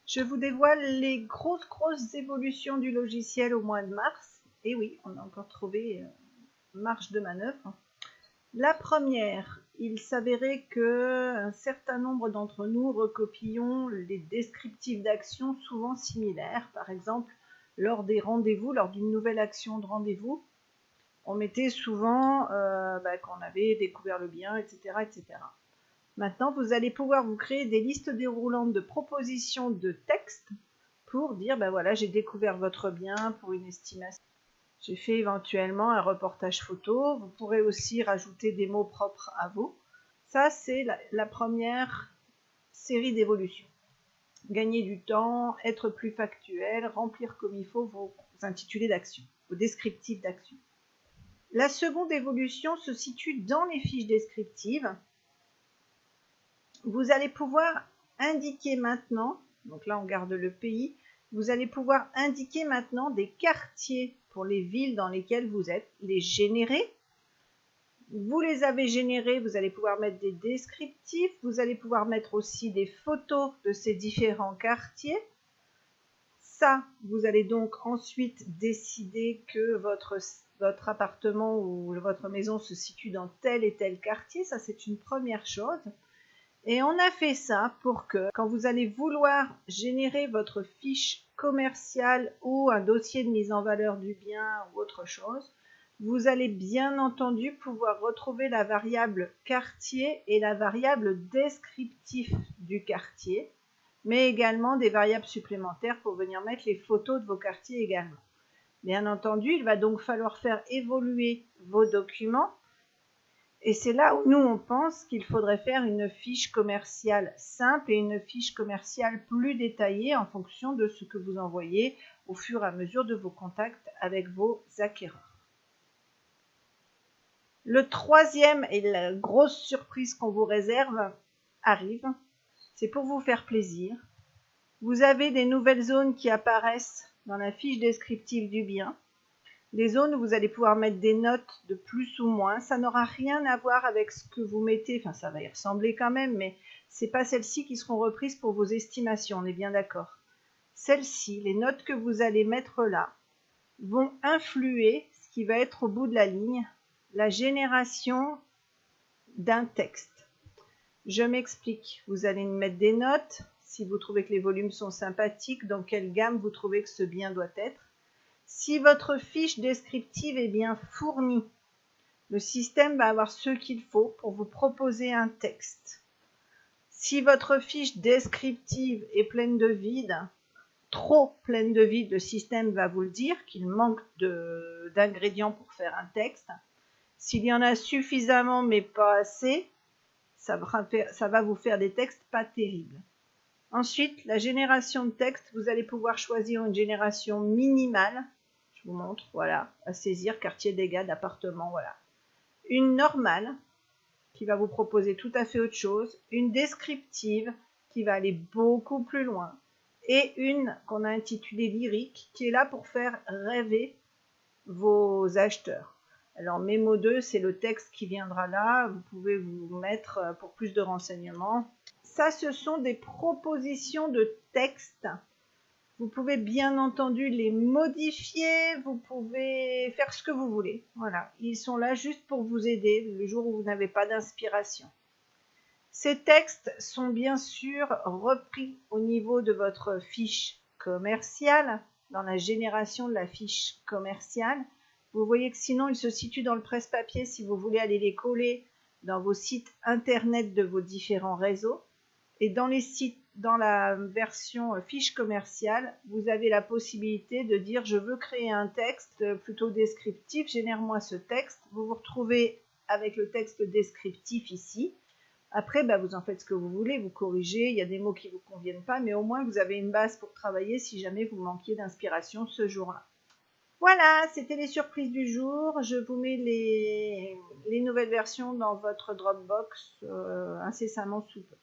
Je vous dévoile les grosses évolutions du logiciel au mois de mars. Et oui, on a encore trouvé marge de manœuvre. La première, il s'avérait qu'un certain nombre d'entre nous recopions les descriptifs d'actions souvent similaires. Par exemple, lors des rendez-vous, lors d'une nouvelle action de rendez-vous, on mettait souvent qu'on avait découvert le bien, etc., etc. Maintenant, vous allez pouvoir vous créer des listes déroulantes de propositions de texte pour dire, voilà, j'ai découvert votre bien pour une estimation. J'ai fait éventuellement un reportage photo. Vous pourrez aussi rajouter des mots propres à vous. Ça, c'est la première série d'évolutions. Gagner du temps, être plus factuel, remplir comme il faut vos intitulés d'action, vos descriptifs d'action. La seconde évolution se situe dans les fiches descriptives. Vous allez pouvoir indiquer maintenant, donc là on garde le pays, vous allez pouvoir indiquer maintenant des quartiers pour les villes dans lesquelles vous êtes, les générer. Vous les avez générés, vous allez pouvoir mettre des descriptifs, vous allez pouvoir mettre aussi des photos de ces différents quartiers. Ça, vous allez donc ensuite décider que votre appartement ou votre maison se situe dans tel et tel quartier. Ça, c'est une première chose. Et on a fait ça pour que, quand vous allez vouloir générer votre fiche commerciale ou un dossier de mise en valeur du bien ou autre chose, vous allez bien entendu pouvoir retrouver la variable quartier et la variable descriptif du quartier, mais également des variables supplémentaires pour venir mettre les photos de vos quartiers également. Bien entendu, il va donc falloir faire évoluer vos documents. Et c'est là où nous, on pense qu'il faudrait faire une fiche commerciale simple et une fiche commerciale plus détaillée en fonction de ce que vous envoyez au fur et à mesure de vos contacts avec vos acquéreurs. Le troisième et la grosse surprise qu'on vous réserve arrive. C'est pour vous faire plaisir. Vous avez des nouvelles zones qui apparaissent dans la fiche descriptive du bien. Des zones où vous allez pouvoir mettre des notes de plus ou moins. Ça n'aura rien à voir avec ce que vous mettez. Enfin, ça va y ressembler quand même, mais ce n'est pas celles-ci qui seront reprises pour vos estimations. On est bien d'accord. Celles-ci, les notes que vous allez mettre là, vont influer ce qui va être au bout de la ligne, la génération d'un texte. Je m'explique. Vous allez mettre des notes. Si vous trouvez que les volumes sont sympathiques, dans quelle gamme vous trouvez que ce bien doit être. Si votre fiche descriptive est bien fournie, le système va avoir ce qu'il faut pour vous proposer un texte. Si votre fiche descriptive est pleine de vide, trop pleine de vide, le système va vous le dire qu'il manque d'ingrédients pour faire un texte. S'il y en a suffisamment mais pas assez, ça va vous faire des textes pas terribles. Ensuite, la génération de texte, vous allez pouvoir choisir une génération minimale. Je vous montre, voilà, à saisir, quartier, dégâts d'appartement, voilà. Une normale, qui va vous proposer tout à fait autre chose. Une descriptive, qui va aller beaucoup plus loin. Et une qu'on a intitulée lyrique, qui est là pour faire rêver vos acheteurs. Alors, Mémo 2, c'est le texte qui viendra là. Vous pouvez vous mettre pour plus de renseignements. Ça, ce sont des propositions de texte. Vous pouvez bien entendu les modifier, vous pouvez faire ce que vous voulez. Voilà, ils sont là juste pour vous aider le jour où vous n'avez pas d'inspiration. Ces textes sont bien sûr repris au niveau de votre fiche commerciale, dans la génération de la fiche commerciale. Vous voyez que sinon, ils se situent dans le presse-papier si vous voulez aller les coller dans vos sites internet de vos différents réseaux. Et dans les sites, dans la version fiche commerciale, vous avez la possibilité de dire je veux créer un texte plutôt descriptif, génère-moi ce texte. Vous vous retrouvez avec le texte descriptif ici. Après, vous en faites ce que vous voulez, vous corrigez, il y a des mots qui ne vous conviennent pas, mais au moins vous avez une base pour travailler si jamais vous manquiez d'inspiration ce jour-là. Voilà, c'était les surprises du jour. Je vous mets les nouvelles versions dans votre Dropbox incessamment sous peu.